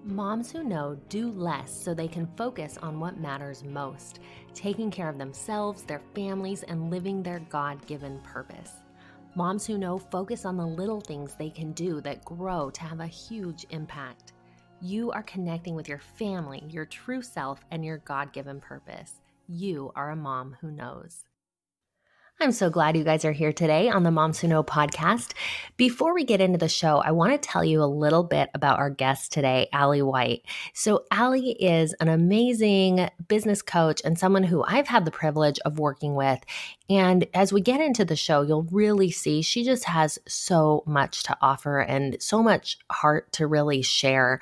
Moms who know do less so they can focus on what matters most, taking care of themselves, their families, and living their God-given purpose. Moms who know focus on the little things they can do that grow to have a huge impact. You are connecting with your family, your true self, and your God-given purpose. You are a mom who knows. I'm so glad you guys are here today on the Moms Who Know podcast. Before we get into the show, I want to tell you a little bit about our guest today, Allie White. So Allie is an amazing business coach and someone who I've had the privilege of working with. And as we get into the show, you'll really see she just has so much to offer and so much heart to really share.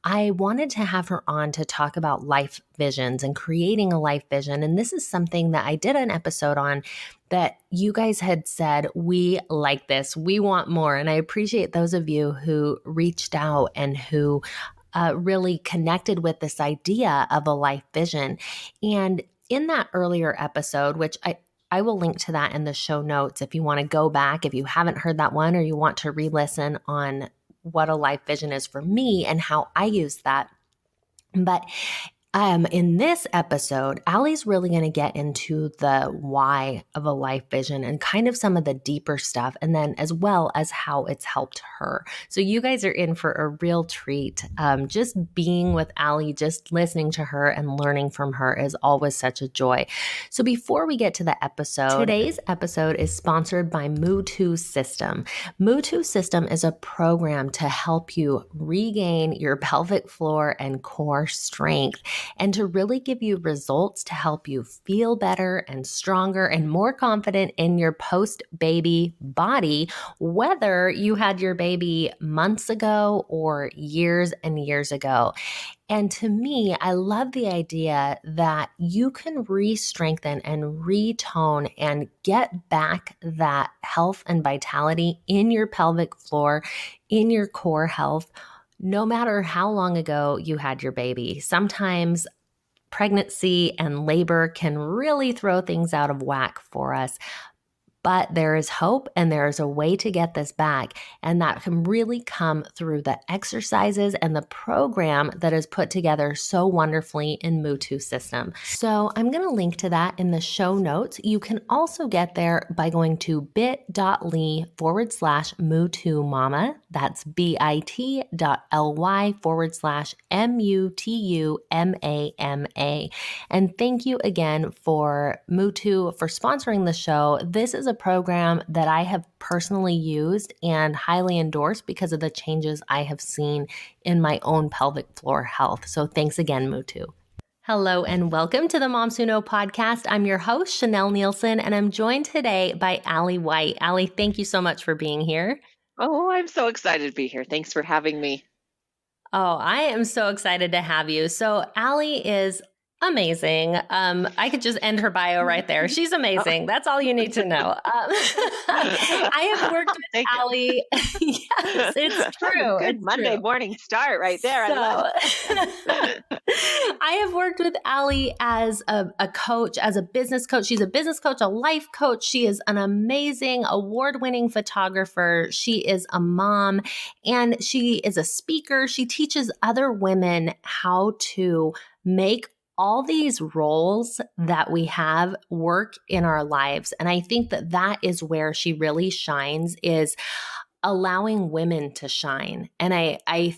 I wanted to have her on to talk about life visions and creating a life vision. And this is something that I did an episode on that you guys had said, we like this, we want more. And I appreciate those of you who reached out and who really connected with this idea of a life vision. And in that earlier episode, which I will link to that in the show notes if you want to go back, if you haven't heard that one or you want to re-listen on what a life vision is for me and how I use that. But in this episode, Allie's really going to get into the why of a life vision and kind of some of the deeper stuff, and then as well as how it's helped her. So you guys are in for a real treat. Just being with Allie, just listening to her and learning from her is always such a joy. So before we get to the episode, today's episode is sponsored by Moo2 System. Moo2 System is a program to help you regain your pelvic floor and core strength, and to really give you results to help you feel better and stronger and more confident in your post-baby body, whether you had your baby months ago or years and years ago. And to me, I love the idea that you can re-strengthen and retone and get back that health and vitality in your pelvic floor, in your core health, no matter how long ago you had your baby. Sometimes pregnancy and labor can really throw things out of whack for us. But there is hope and there is a way to get this back. And that can really come through the exercises and the program that is put together so wonderfully in Moo2 System. So I'm going to link to that in the show notes. You can also get there by going to bit.ly/Moo2Mama. That's bit.ly/MUTUMAMA. And thank you again for Moo2 for sponsoring the show. This is a program that I have personally used and highly endorsed because of the changes I have seen in my own pelvic floor health. So thanks again, Moo2. Hello and welcome to the Moms Who Know podcast. I'm your host, Chanel Nielsen, and I'm joined today by Allie White. Allie, thank you so much for being here. Oh, I'm so excited to be here. Thanks for having me. Oh, I am so excited to have you. So Allie is amazing. I could just end her bio right there. She's amazing. That's all you need to know. I have worked with Allie. Yes, it's true. Good it's Monday true. morning start right there. I love it. I have worked with Allie as a coach, as a business coach. She's a business coach, a life coach. She is an amazing award-winning photographer. She is a mom and she is a speaker. She teaches other women how to make all these roles that we have work in our lives. And I think that that is where she really shines, is allowing women to shine. And I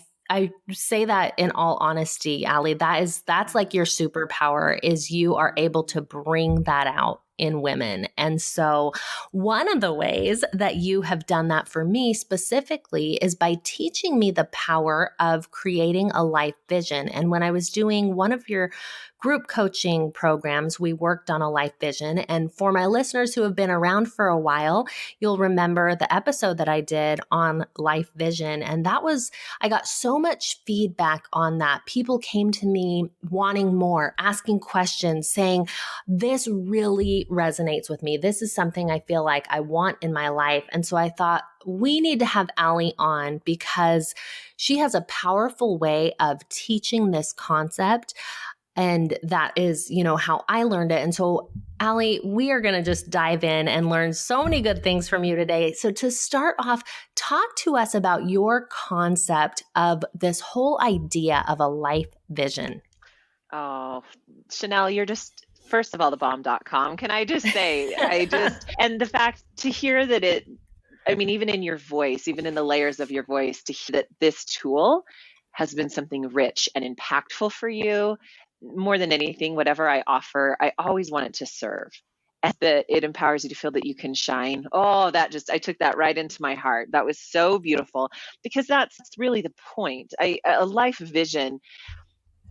say that in all honesty, Allie, that's like your superpower, is you are able to bring that out in women. And so one of the ways that you have done that for me specifically is by teaching me the power of creating a life vision. And when I was doing one of your group coaching programs, we worked on a life vision. And for my listeners who have been around for a while, you'll remember the episode that I did on life vision. And I got so much feedback on that. People came to me wanting more, asking questions, saying, this really resonates with me. This is something I feel like I want in my life. And so I thought, we need to have Allie on because she has a powerful way of teaching this concept And that is, how I learned it. And so, Allie, we are going to just dive in and learn so many good things from you today. So to start off, talk to us about your concept of this whole idea of a life vision. Oh, Chanel, you're just, first of all, the bomb.com. Can I just say, and the fact to hear that even in your voice, even in the layers of your voice, to hear that this tool has been something rich and impactful for you. More than anything, whatever I offer, I always want it to serve. And that it empowers you to feel that you can shine. Oh, I took that right into my heart. That was so beautiful, because that's really the point. A life vision,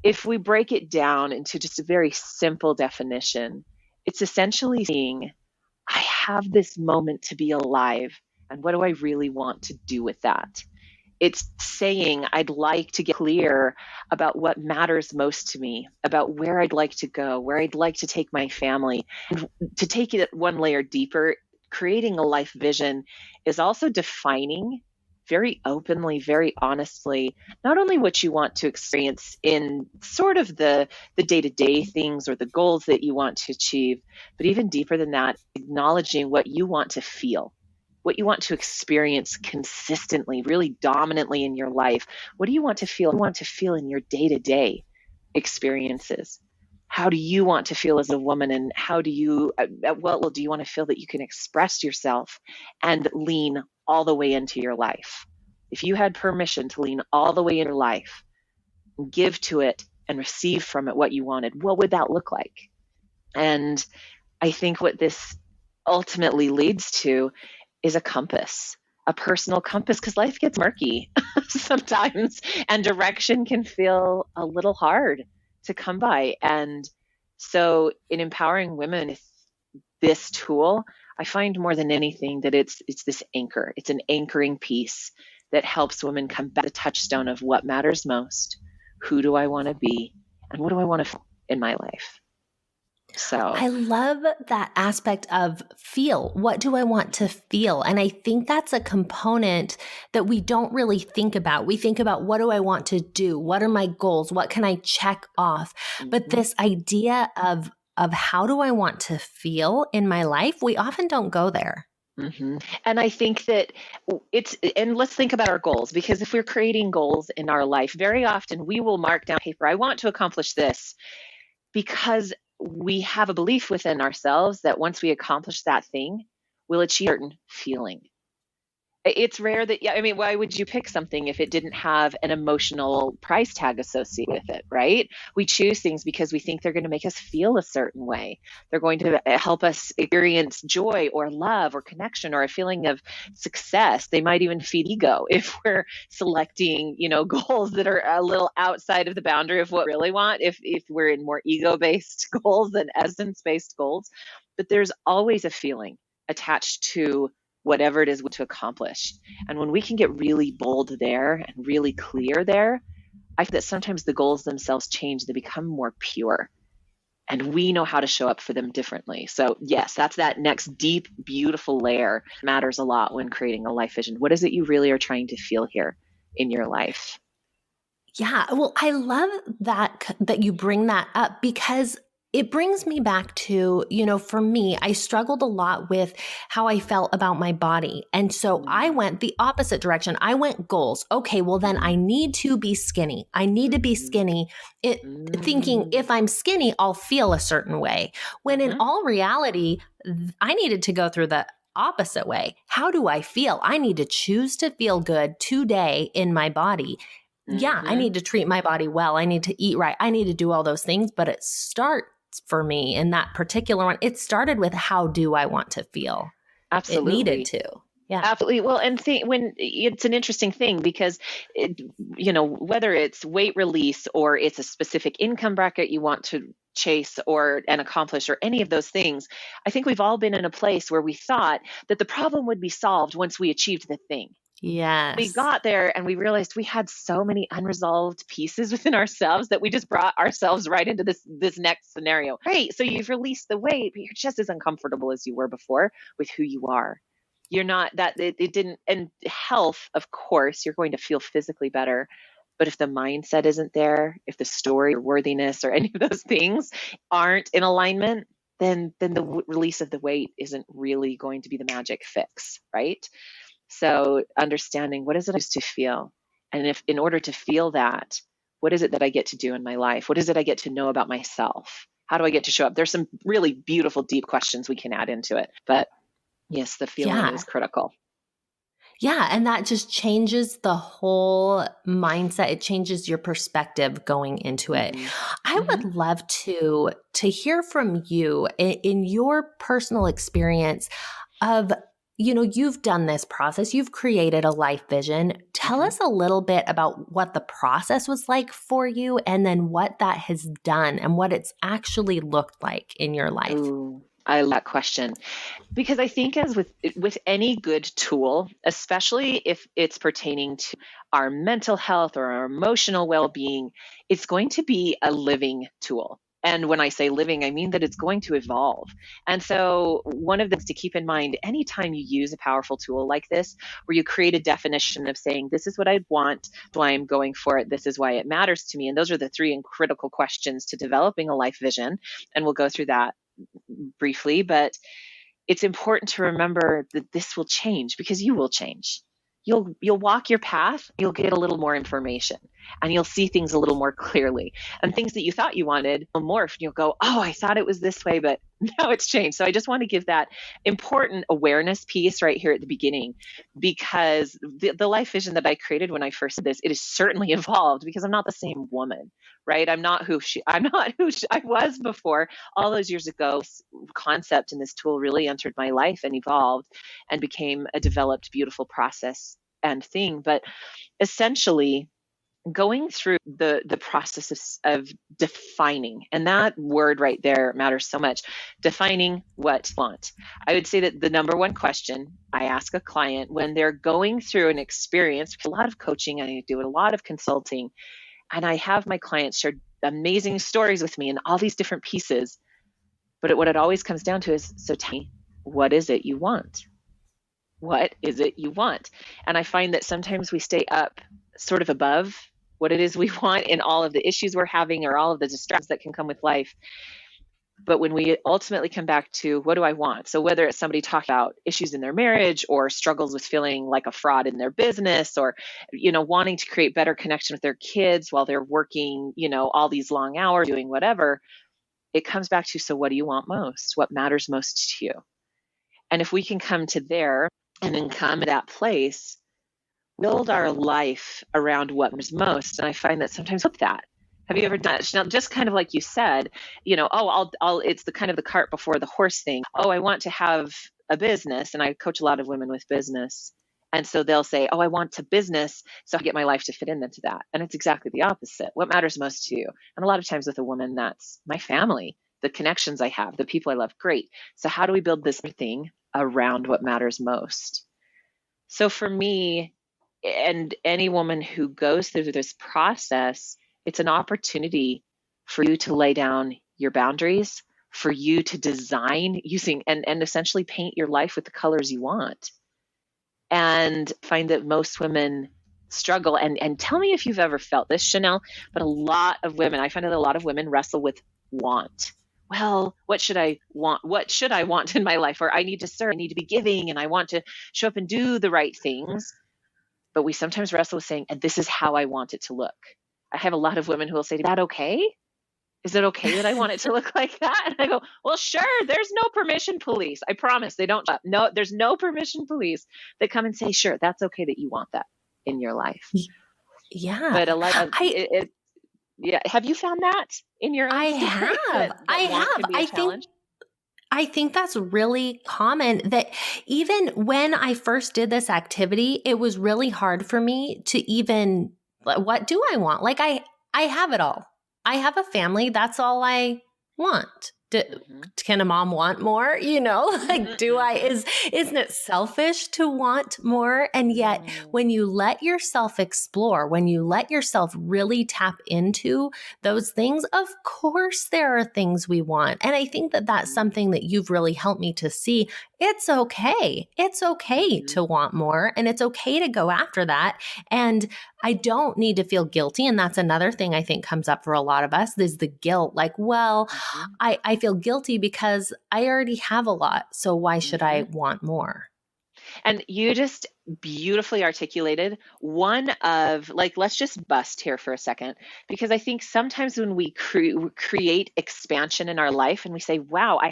if we break it down into just a very simple definition, it's essentially saying, I have this moment to be alive, and what do I really want to do with that? It's saying, I'd like to get clear about what matters most to me, about where I'd like to go, where I'd like to take my family. And to take it one layer deeper, creating a life vision is also defining very openly, very honestly, not only what you want to experience in sort of the day-to-day things or the goals that you want to achieve, but even deeper than that, acknowledging what you want to feel, what you want to experience consistently, really dominantly in your life. What do you want to feel? What do you want to feel in your day-to-day experiences? How do you want to feel as a woman? And how do you, at what level do you want to feel that you can express yourself and lean all the way into your life? If you had permission to lean all the way in your life, and give to it and receive from it what you wanted, what would that look like? And I think what this ultimately leads to is a compass, a personal compass, because life gets murky sometimes, and direction can feel a little hard to come by. And so in empowering women with this tool, I find more than anything that it's this anchor. It's an anchoring piece that helps women come back to the touchstone of what matters most, who do I want to be, and what do I want to feel in my life. So I love that aspect of feel. What do I want to feel? And I think that's a component that we don't really think about. We think about, what do I want to do? What are my goals? What can I check off? But this idea of how do I want to feel in my life, we often don't go there. And I think that and let's think about our goals, because if we're creating goals in our life, very often we will mark down paper, I want to accomplish this, because we have a belief within ourselves that once we accomplish that thing, we'll achieve a certain feeling. It's rare that, why would you pick something if it didn't have an emotional price tag associated with it, right? We choose things because we think they're going to make us feel a certain way. They're going to help us experience joy or love or connection or a feeling of success. They might even feed ego if we're selecting, goals that are a little outside of the boundary of what we really want, if we're in more ego-based goals than essence-based goals. But there's always a feeling attached to whatever it is to accomplish. And when we can get really bold there and really clear there, I think that sometimes the goals themselves change. They become more pure, and we know how to show up for them differently. So yes, that's that next deep, beautiful layer. Matters a lot when creating a life vision. What is it you really are trying to feel here in your life? Yeah, well, I love that you bring that up, because it brings me back to, for me, I struggled a lot with how I felt about my body. And so I went the opposite direction. I went goals. Okay, well, then I need to be skinny. I need to be skinny. Thinking if I'm skinny, I'll feel a certain way. When in all reality, I needed to go through the opposite way. How do I feel? I need to choose to feel good today in my body. Yeah, I need to treat my body well. I need to eat right. I need to do all those things. But it starts for me in that particular one. It started with, how do I want to feel? Absolutely. It needed to. Yeah. Absolutely. Well, and when it's an interesting thing, because whether it's weight release or it's a specific income bracket you want to chase and accomplish, or any of those things, I think we've all been in a place where we thought that the problem would be solved once we achieved the thing. Yes. We got there and we realized we had so many unresolved pieces within ourselves that we just brought ourselves right into this next scenario. Right. So you've released the weight, but you're just as uncomfortable as you were before with who you are. You're not that it didn't, and health, of course, you're going to feel physically better, But if the mindset isn't there, if the story or worthiness or any of those things aren't in alignment, then the release of the weight isn't really going to be the magic fix, right? So understanding, what is it I used to feel? And if in order to feel that, what is it that I get to do in my life? What is it I get to know about myself? How do I get to show up? There's some really beautiful, deep questions we can add into it. But yes, the feeling is critical. Yeah. And that just changes the whole mindset. It changes your perspective going into it. I would love to hear from you in your personal experience of, you've done this process, you've created a life vision. Tell us a little bit about what the process was like for you, and then what that has done and what it's actually looked like in your life. Ooh, I love that question. Because I think as with any good tool, especially if it's pertaining to our mental health or our emotional well-being, it's going to be a living tool. And when I say living, I mean that it's going to evolve. And so one of the things to keep in mind, anytime you use a powerful tool like this, where you create a definition of saying, this is what I want, why I'm going for it, this is why it matters to me. And those are the three critical questions to developing a life vision. And we'll go through that briefly, but it's important to remember that this will change because you will change. You'll walk your path, you'll get a little more information, and you'll see things a little more clearly. And things that you thought you wanted will morph, and you'll go, oh, I thought it was this way, but now it's changed. So I just want to give that important awareness piece right here at the beginning, because the life vision that I created when I first did this, it has certainly evolved because I'm not the same woman, right? I'm not who I was before. All those years ago, this concept and this tool really entered my life and evolved and became a developed, beautiful process and thing. But essentially, going through the process of defining, and that word right there matters so much, defining what you want. I would say that the number one question I ask a client when they're going through an experience, a lot of coaching, I do a lot of consulting, and I have my clients share amazing stories with me and all these different pieces. But what it always comes down to is, so tell me, what is it you want? What is it you want? And I find that sometimes we stay up sort of above what it is we want in all of the issues we're having or all of the distractions that can come with life. But when we ultimately come back to, what do I want? So whether it's somebody talking about issues in their marriage or struggles with feeling like a fraud in their business, or, wanting to create better connection with their kids while they're working, all these long hours doing whatever, it comes back to, so what do you want most? What matters most to you? And if we can come to there and then come to that place, build our life around what matters most. And I find that sometimes with that, have you ever done it? Now, just kind of like you said, it's the kind of the cart before the horse thing. Oh, I want to have a business. And I coach a lot of women with business. And so they'll say, oh, I want a business, so I get my life to fit into that. And it's exactly the opposite. What matters most to you? And a lot of times with a woman, that's my family, the connections I have, the people I love. Great. So how do we build this thing around what matters most? So for me, and any woman who goes through this process, it's an opportunity for you to lay down your boundaries, for you to design using and essentially paint your life with the colors you want. And find that most women struggle. And tell me if you've ever felt this, Chanel, but I find that a lot of women wrestle with want. Well, what should I want? What should I want in my life? Or I need to serve, I need to be giving, and I want to show up and do the right things. But we sometimes wrestle with saying, and this is how I want it to look. I have a lot of women who will say, is that okay? Is it okay that I want it to look like that? And I go, well, sure. There's no permission police. I promise they don't. No, there's no permission police that come and say, sure, that's okay that you want that in your life. Yeah. But a lot of yeah. Have you found that in your own I story? have. I think that's really common, that even when I first did this activity, it was really hard for me to even, what do I want? Like I have it all. I have a family. That's all I want. Can a mom want more? Isn't it selfish to want more? And yet when you let yourself explore, when you let yourself really tap into those things, of course, there are things we want. And I think that that's something that you've really helped me to see. It's okay. It's okay to want more, and it's okay to go after that. And I don't need to feel guilty. And that's another thing I think comes up for a lot of us is the guilt. Like, well, I feel guilty because I already have a lot. So why should I want more? And you just beautifully articulated one of, like, let's just bust here for a second, because I think sometimes when we create expansion in our life and we say, wow, I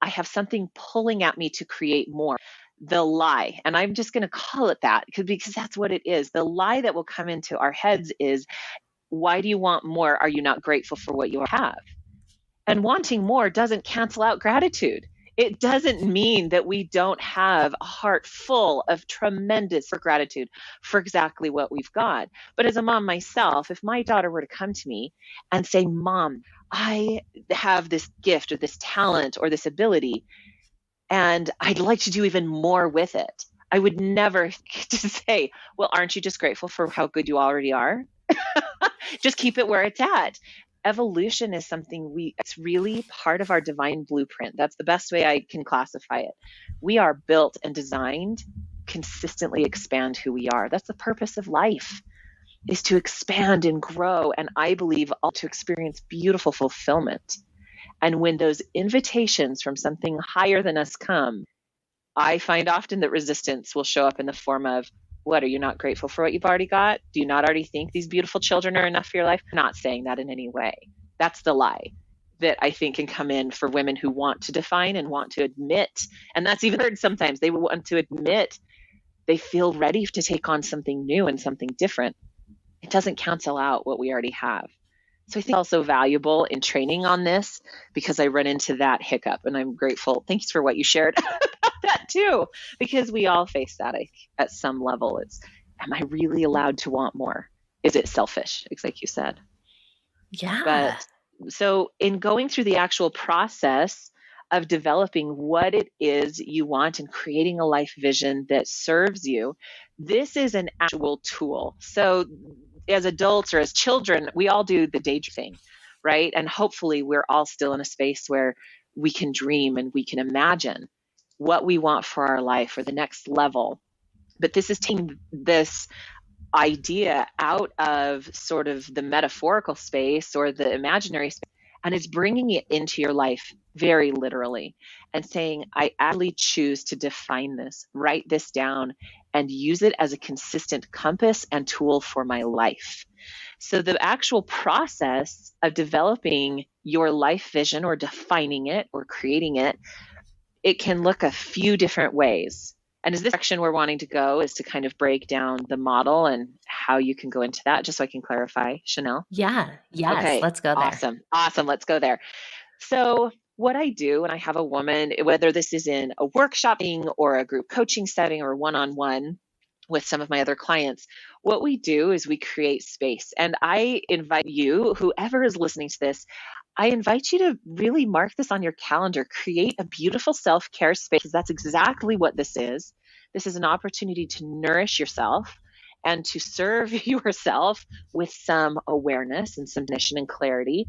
have something pulling at me to create more. The lie, and I'm just going to call it that because that's what it is. The lie that will come into our heads is, why do you want more? Are you not grateful for what you have? And wanting more doesn't cancel out gratitude. It doesn't mean that we don't have a heart full of tremendous gratitude for exactly what we've got. But as a mom myself, if my daughter were to come to me and say, Mom, I have this gift or this talent or this ability, and I'd like to do even more with it, I would never just say, well, aren't you just grateful for how good you already are? Just keep it where it's at. Evolution is something it's really part of our divine blueprint. That's the best way I can classify it. We are built and designed consistently expand who we are. That's the purpose of life, is to expand and grow. And I believe all to experience beautiful fulfillment. And when those invitations from something higher than us come, I find often that resistance will show up in the form of, what, are you not grateful for what you've already got? Do you not already think these beautiful children are enough for your life? I'm not saying that in any way. That's the lie that I think can come in for women who want to define and want to admit. And that's even heard sometimes. They want to admit they feel ready to take on something new and something different. It doesn't cancel out what we already have. So I think it's also valuable in training on this, because I run into that hiccup, and I'm grateful. Thanks for what you shared about that too, because we all face that at some level. It's, am I really allowed to want more? Is it selfish? It's like you said. Yeah. But so in going through the actual process of developing what it is you want and creating a life vision that serves you, this is an actual tool. So as adults or as children, we all do the daydream thing, right? And hopefully we're all still in a space where we can dream and we can imagine what we want for our life or the next level. But this is taking this idea out of sort of the metaphorical space or the imaginary space, and it's bringing it into your life very literally and saying, I actually choose to define this, write this down, and use it as a consistent compass and tool for my life. So the actual process of developing your life vision or defining it or creating it, it can look a few different ways. And is this direction we're wanting to go, is to kind of break down the model and how you can go into that, just so I can clarify, Chanel? Yeah. Yes. Okay. Let's go there. Awesome. Let's go there. So what I do when I have a woman, whether this is in a workshop setting or a group coaching setting or one-on-one with some of my other clients, what we do is we create space. And I invite you, whoever is listening to this, I invite you to really mark this on your calendar. Create a beautiful self-care space, because that's exactly what this is. This is an opportunity to nourish yourself and to serve yourself with some awareness and some definition and clarity.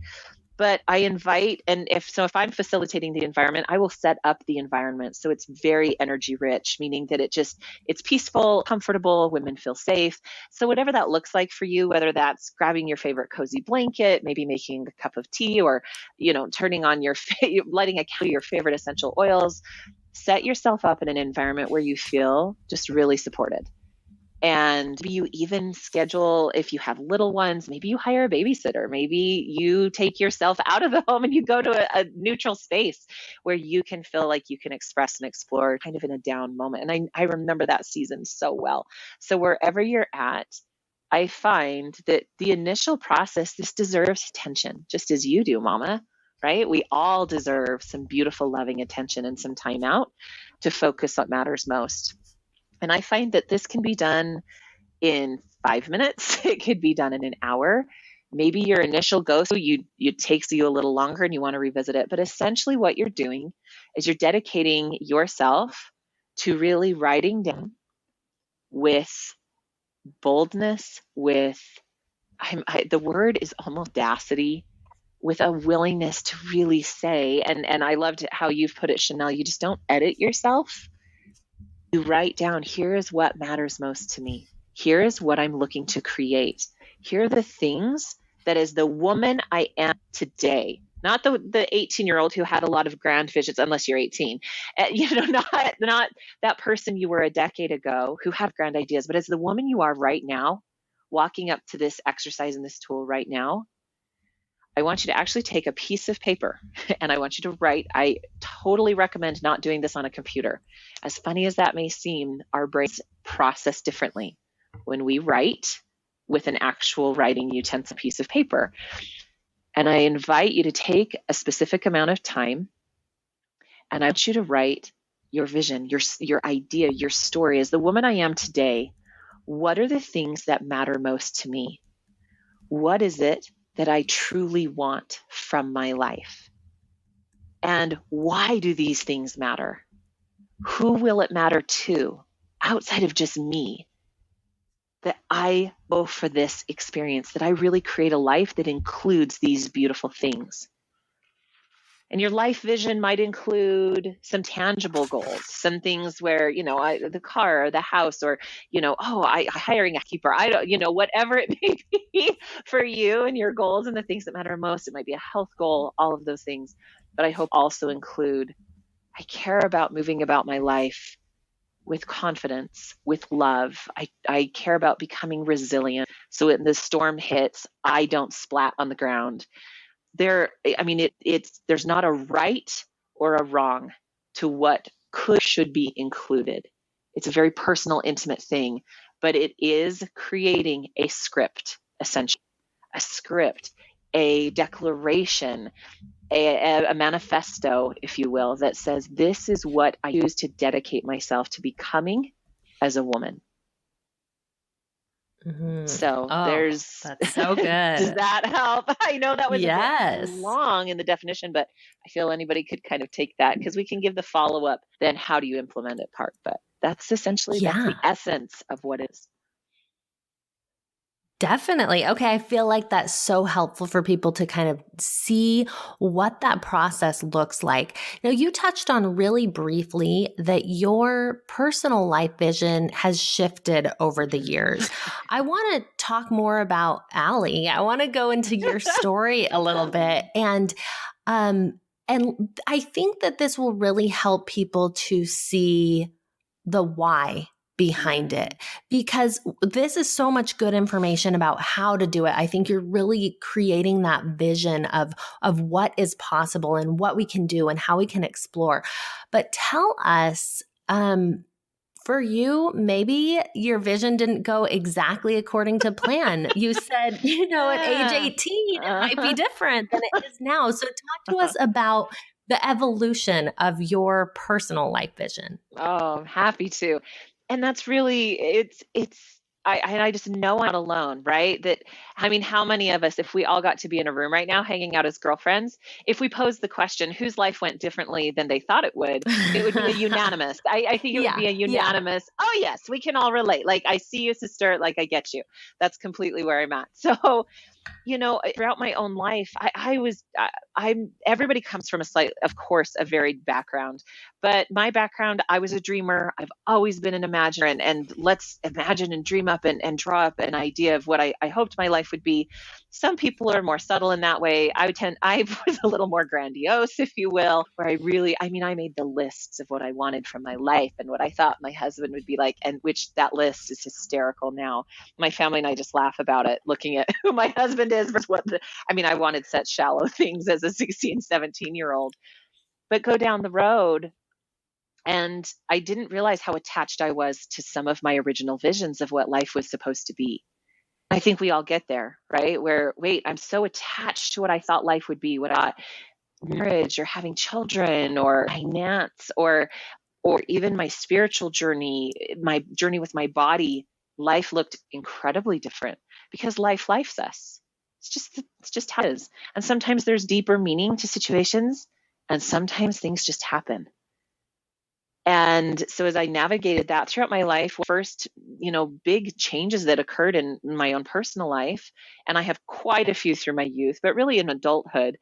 But I invite, and if I'm facilitating the environment, I will set up the environment so it's very energy rich, meaning that it's peaceful, comfortable, women feel safe. So whatever that looks like for you, whether that's grabbing your favorite cozy blanket, maybe making a cup of tea, or turning on lighting your favorite essential oils, set yourself up in an environment where you feel just really supported. And maybe you even schedule, if you have little ones, maybe you hire a babysitter. Maybe you take yourself out of the home and you go to a neutral space where you can feel like you can express and explore kind of in a down moment. And I remember that season so well. So wherever you're at, I find that the initial process, this deserves attention, just as you do, Mama, right? We all deserve some beautiful, loving attention and some time out to focus on what matters most. And I find that this can be done in 5 minutes. It could be done in an hour. Maybe your initial go through, it takes you a little longer and you want to revisit it. But essentially what you're doing is you're dedicating yourself to really writing down with boldness, with the word is almost audacity, with a willingness to really say, and I loved how you've put it, Chanel, you just don't edit yourself. You write down, here is what matters most to me. Here is what I'm looking to create. Here are the things that as the woman I am today, not the 18-year-old who had a lot of grand visions, unless you're 18, not that person you were a decade ago who had grand ideas, but as the woman you are right now, walking up to this exercise and this tool right now, I want you to actually take a piece of paper and I want you to write. I totally recommend not doing this on a computer. As funny as that may seem, our brains process differently when we write with an actual writing utensil piece of paper. And I invite you to take a specific amount of time and I want you to write your vision, your idea, your story. As the woman I am today, what are the things that matter most to me? What is it that I truly want from my life? And why do these things matter? Who will it matter to outside of just me? That I go for this experience, that I really create a life that includes these beautiful things. And your life vision might include some tangible goals, some things where, the car or the house or, hiring a keeper. I don't, whatever it may be for you and your goals and the things that matter most. It might be a health goal, all of those things. But I hope also include, I care about moving about my life with confidence, with love. I care about becoming resilient. So when the storm hits, I don't splat on the ground. There's not a right or a wrong to what should be included. It's a very personal, intimate thing, but it is creating a script, essentially, a script, a declaration, a manifesto, if you will, that says, this is what I use to dedicate myself to becoming as a woman. Mm-hmm. So that's so good. Does that help? I know that was yes. a bit long in the definition, but I feel anybody could kind of take that because we can give the follow-up, then how do you implement it part. But that's essentially, that's the essence of what it is. Definitely. Okay. I feel like that's so helpful for people to kind of see what that process looks like. Now, you touched on really briefly that your personal life vision has shifted over the years. I want to talk more about Allie. I want to go into your story a little bit. And I think that this will really help people to see the why behind it, because this is so much good information about how to do it. I think you're really creating that vision of what is possible and what we can do and how we can explore. But tell us, for you, maybe your vision didn't go exactly according to plan. You said, at age 18, it might be different than it is now. So talk to us about the evolution of your personal life vision. Oh, I'm happy to. And that's really, I just know I'm not alone, right? How many of us, if we all got to be in a room right now hanging out as girlfriends, if we posed the question, whose life went differently than they thought it would be a unanimous. I think it would be a unanimous, oh yes, we can all relate. Like, I see you, sister, like I get you. That's completely where I'm at. So, throughout my own life, everybody comes from a varied background, but my background, I was a dreamer. I've always been an imaginer, and let's imagine and dream up and draw up an idea of what I hoped my life would be. Some people are more subtle in that way. I was a little more grandiose, if you will, where I made the lists of what I wanted from my life and what I thought my husband would be like, and which that list is hysterical now. My family and I just laugh about it, looking at who my husband is versus I wanted such shallow things as a 16, 17-year-old, but go down the road. And I didn't realize how attached I was to some of my original visions of what life was supposed to be. I think we all get there, right? Where, wait, I'm so attached to what I thought life would be, marriage or having children or finance or even my spiritual journey, my journey with my body. Life looked incredibly different because life lifes us. It's just how it is. And sometimes there's deeper meaning to situations, and sometimes things just happen. And so as I navigated that throughout my life, first, big changes that occurred in my own personal life, and I have quite a few through my youth, but really in adulthood,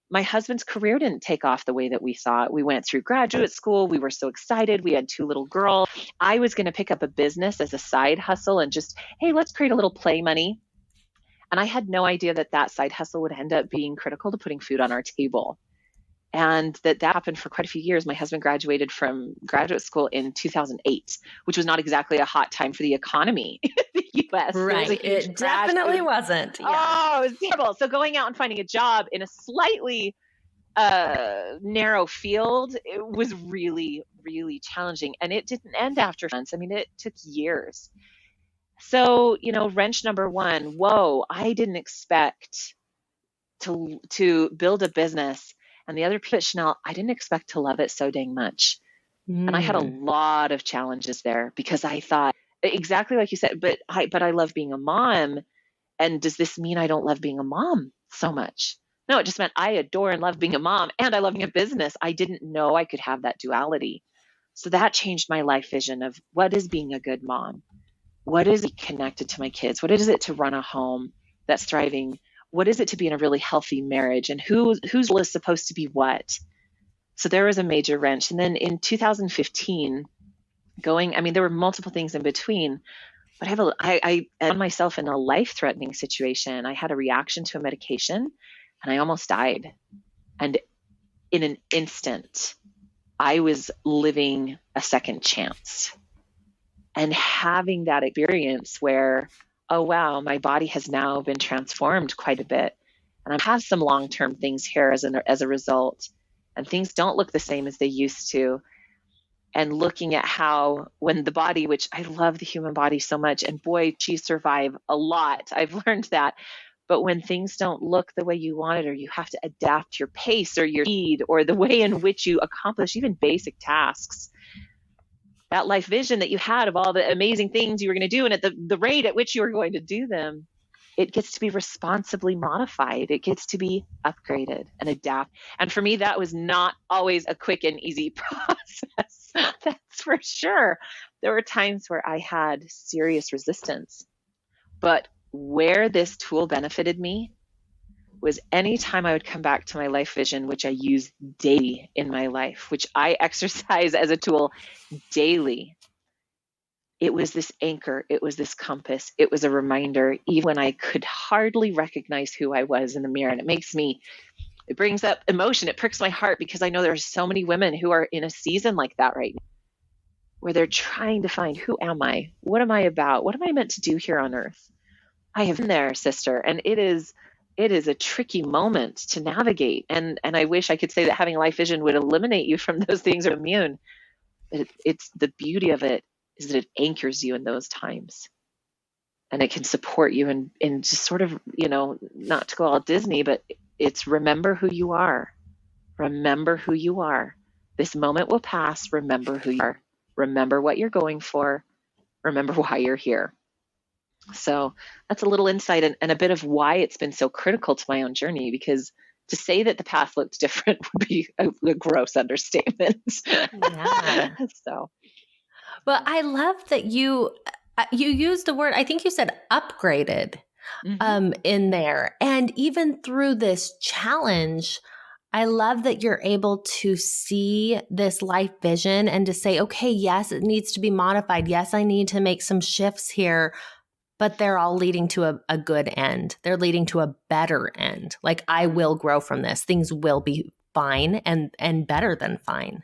my husband's career didn't take off the way that we thought. We went through graduate school. We were so excited. We had 2 little girls. I was going to pick up a business as a side hustle and just, hey, let's create a little play money. And I had no idea that side hustle would end up being critical to putting food on our table. And that happened for quite a few years. My husband graduated from graduate school in 2008, which was not exactly a hot time for the economy in the U.S. Right. It definitely wasn't. Yeah. Oh, it was terrible. So going out and finding a job in a slightly narrow field, it was really, really challenging. And it didn't end after months. I mean, it took years. So, wrench number one, whoa, I didn't expect to build a business. And the other piece, Chanel, I didn't expect to love it so dang much. And I had a lot of challenges there because I thought exactly like you said, but I love being a mom. And does this mean I don't love being a mom so much? No, it just meant I adore and love being a mom and I love being a business. I didn't know I could have that duality. So that changed my life vision of what is being a good mom? What is it connected to my kids? What is it to run a home that's thriving? What is it to be in a really healthy marriage, and whose role is supposed to be what? So there was a major wrench. And then in 2015, there were multiple things in between, but I found myself in a life-threatening situation. I had a reaction to a medication and I almost died. And in an instant, I was living a second chance and having that experience where, oh, wow, my body has now been transformed quite a bit. And I have some long-term things here as a result. And things don't look the same as they used to. And looking at how when the body, which I love the human body so much, and boy, she survived a lot. I've learned that. But when things don't look the way you want it, or you have to adapt your pace or your speed or the way in which you accomplish even basic tasks, that life vision that you had of all the amazing things you were going to do and at the rate at which you were going to do them, it gets to be responsibly modified. It gets to be upgraded and adapt. And for me, that was not always a quick and easy process. That's for sure. There were times where I had serious resistance. But where this tool benefited me was anytime I would come back to my life vision, which I use daily in my life, which I exercise as a tool daily. It was this anchor. It was this compass. It was a reminder, even when I could hardly recognize who I was in the mirror. And it brings up emotion. It pricks my heart because I know there are so many women who are in a season like that right now, where they're trying to find, who am I? What am I about? What am I meant to do here on earth? I have been there, sister. And it is a tricky moment to navigate. And I wish I could say that having a life vision would eliminate you from those things or immune. But it's the beauty of it is that it anchors you in those times. And it can support you in just sort of, not to go all Disney, but it's remember who you are. Remember who you are. This moment will pass. Remember who you are. Remember what you're going for. Remember why you're here. So that's a little insight and a bit of why it's been so critical to my own journey, because to say that the path looked different would be a gross understatement. Yeah. So. Well, I love that you used the word, I think you said upgraded in there. And even through this challenge, I love that you're able to see this life vision and to say, okay, yes, it needs to be modified. Yes, I need to make some shifts here, but they're all leading to a good end. They're leading to a better end. Like, I will grow from this. Things will be fine and better than fine.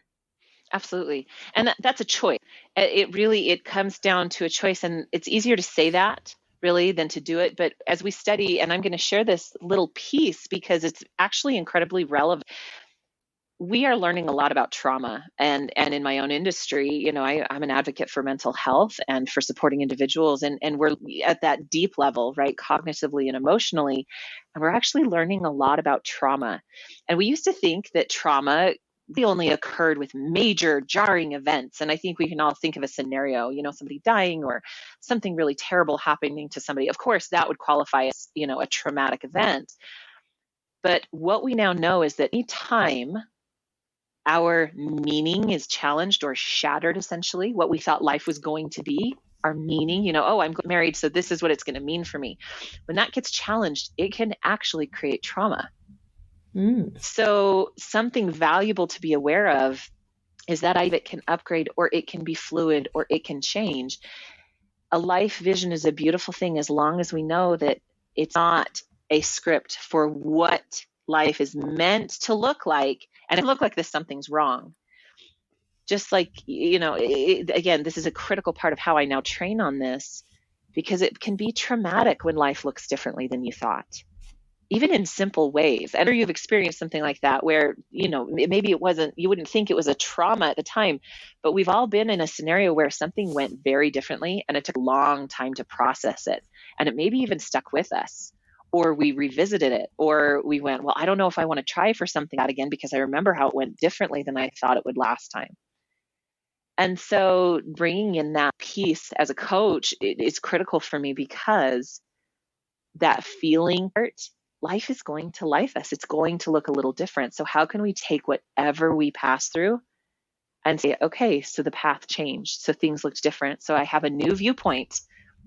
Absolutely. And that's a choice. It comes down to a choice, and it's easier to say that really than to do it. But as we study, and I'm going to share this little piece because it's actually incredibly relevant. We are learning a lot about trauma, and in my own industry, I'm an advocate for mental health and for supporting individuals, and we're at that deep level, right, cognitively and emotionally, and we're actually learning a lot about trauma. And we used to think that trauma they only occurred with major jarring events. And I think we can all think of a scenario, somebody dying or something really terrible happening to somebody. Of course, that would qualify as, a traumatic event. But what we now know is that anytime our meaning is challenged or shattered, essentially, what we thought life was going to be, our meaning, oh, I'm married, so this is what it's going to mean for me. When that gets challenged, it can actually create trauma. So something valuable to be aware of is that it can upgrade, or it can be fluid, or it can change. A life vision is a beautiful thing as long as we know that it's not a script for what life is meant to look like. And if it looks like this, something's wrong. Just like, again, this is a critical part of how I now train on this, because it can be traumatic when life looks differently than you thought, even in simple ways. And you've experienced something like that where, maybe it wasn't, you wouldn't think it was a trauma at the time, but we've all been in a scenario where something went very differently and it took a long time to process it. And it maybe even stuck with us. Or we revisited it, or we went, well, I don't know if I want to try for something out again because I remember how it went differently than I thought it would last time. And so bringing in that piece as a coach is critical for me, because that feeling hurt, life is going to life us. It's going to look a little different. So how can we take whatever we pass through and say, okay, so the path changed. So things looked different. So I have a new viewpoint.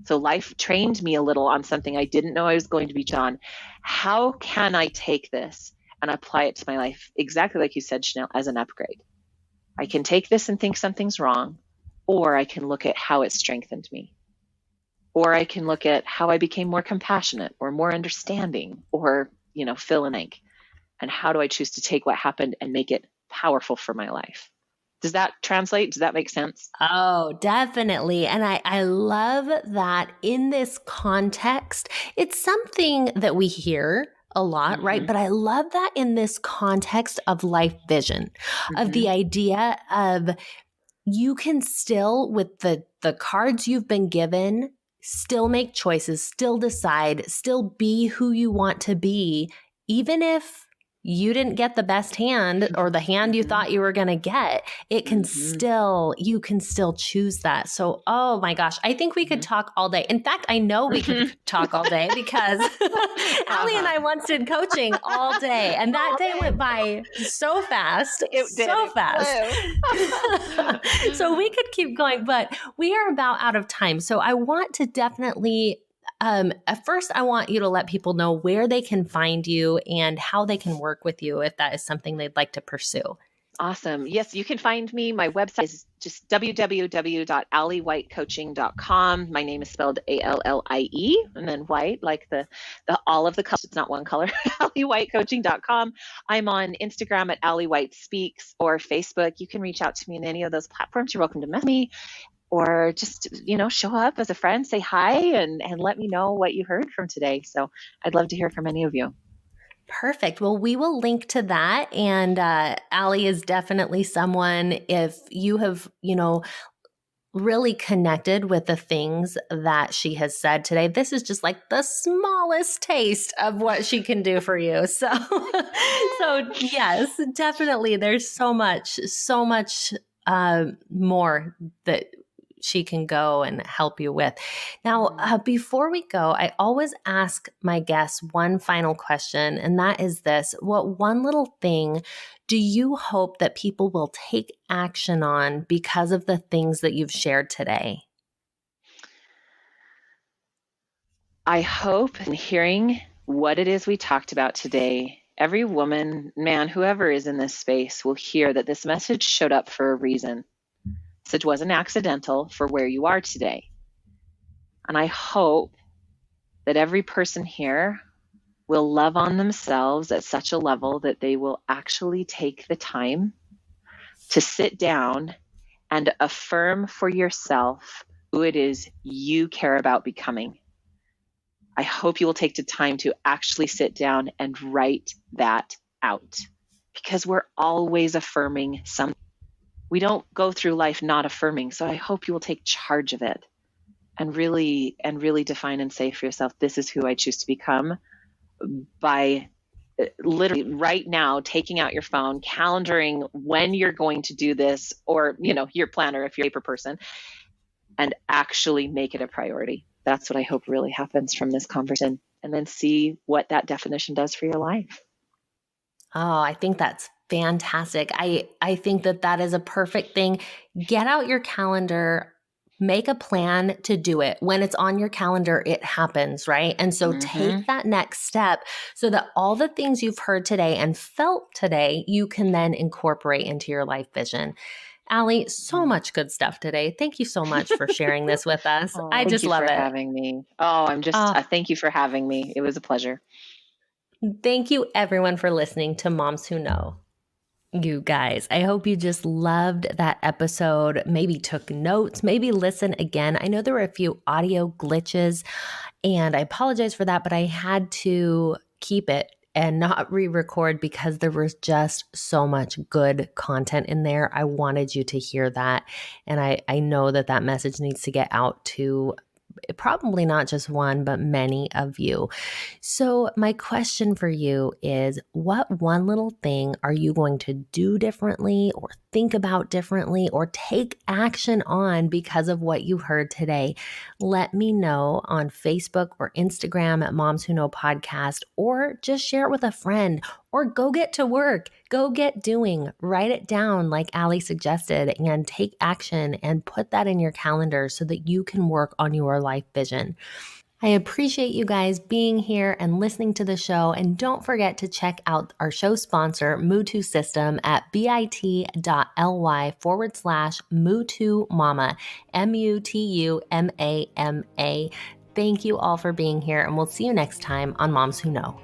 So life trained me a little on something I didn't know I was going to be on. How can I take this and apply it to my life? Exactly like you said, Chanel, as an upgrade. I can take this and think something's wrong, or I can look at how it strengthened me. Or I can look at how I became more compassionate or more understanding, or, fill in blank. And how do I choose to take what happened and make it powerful for my life? Does that translate? Does that make sense? Oh, definitely. And I love that in this context, it's something that we hear a lot, right? But I love that in this context of life vision, of the idea of you can still, with the cards you've been given, still make choices, still decide, still be who you want to be, even if you didn't get the best hand or the hand you thought you were going to get. It can still, you can still choose that. So, oh my gosh, I think we could talk all day. In fact, I know we could talk all day because Allie and I once did coaching all day, and that day went by so fast. So fast. So we could keep going, but we are about out of time. So I want to definitely at first, I want you to let people know where they can find you and how they can work with you if that is something they'd like to pursue. Awesome. Yes, you can find me. My website is just www.alliewhitecoaching.com. My name is spelled ALLIE, and then white, like the all of the colors. It's not one color. alliewhitecoaching.com. I'm on Instagram at Allie White Speaks, or Facebook. You can reach out to me in any of those platforms. You're welcome to message me, or just, show up as a friend, say hi, and let me know what you heard from today. So I'd love to hear from any of you. Perfect. Well, we will link to that. And Allie is definitely someone, if you have, really connected with the things that she has said today, this is just like the smallest taste of what she can do for you. So yes, definitely. There's so much more that she can go and help you with. Now, before we go, I always ask my guests one final question, and that is this: what one little thing do you hope that people will take action on because of the things that you've shared today? I hope, in hearing what it is we talked about today, every woman, man, whoever is in this space will hear that this message showed up for a reason. So it wasn't accidental for where you are today. And I hope that every person here will love on themselves at such a level that they will actually take the time to sit down and affirm for yourself who it is you care about becoming. I hope you will take the time to actually sit down and write that out, because we're always affirming something. We don't go through life not affirming. So I hope you will take charge of it and really define and say for yourself, this is who I choose to become, by literally right now, taking out your phone, calendaring when you're going to do this, or, your planner if you're a paper person, and actually make it a priority. That's what I hope really happens from this conversation, and then see what that definition does for your life. Oh, I think that's fantastic. I think that is a perfect thing. Get out your calendar, make a plan to do it. When it's on your calendar, it happens, right? And so take that next step so that all the things you've heard today and felt today, you can then incorporate into your life vision. Allie, so much good stuff today. Thank you so much for sharing this with us. I Thank just you love for it. having me. Thank you for having me. It was a pleasure. Thank you, everyone, for listening to Moms Who Know. You guys, I hope you just loved that episode, maybe took notes, maybe listen again. I know there were a few audio glitches, and I apologize for that, but I had to keep it and not re-record because there was just so much good content in there. I wanted you to hear that, and I know that message needs to get out to probably not just one, but many of you. So my question for you is, what one little thing are you going to do differently or think about differently or take action on because of what you heard today? Let me know on Facebook or Instagram at Moms Who Know Podcast, or just share it with a friend, or go get to work, go get doing, write it down like Allie suggested, and take action and put that in your calendar so that you can work on your life vision. I appreciate you guys being here and listening to the show. And don't forget to check out our show sponsor, Mutu System, at bit.ly/Mutu Mama, MUTUMAMA. Thank you all for being here, and we'll see you next time on Moms Who Know.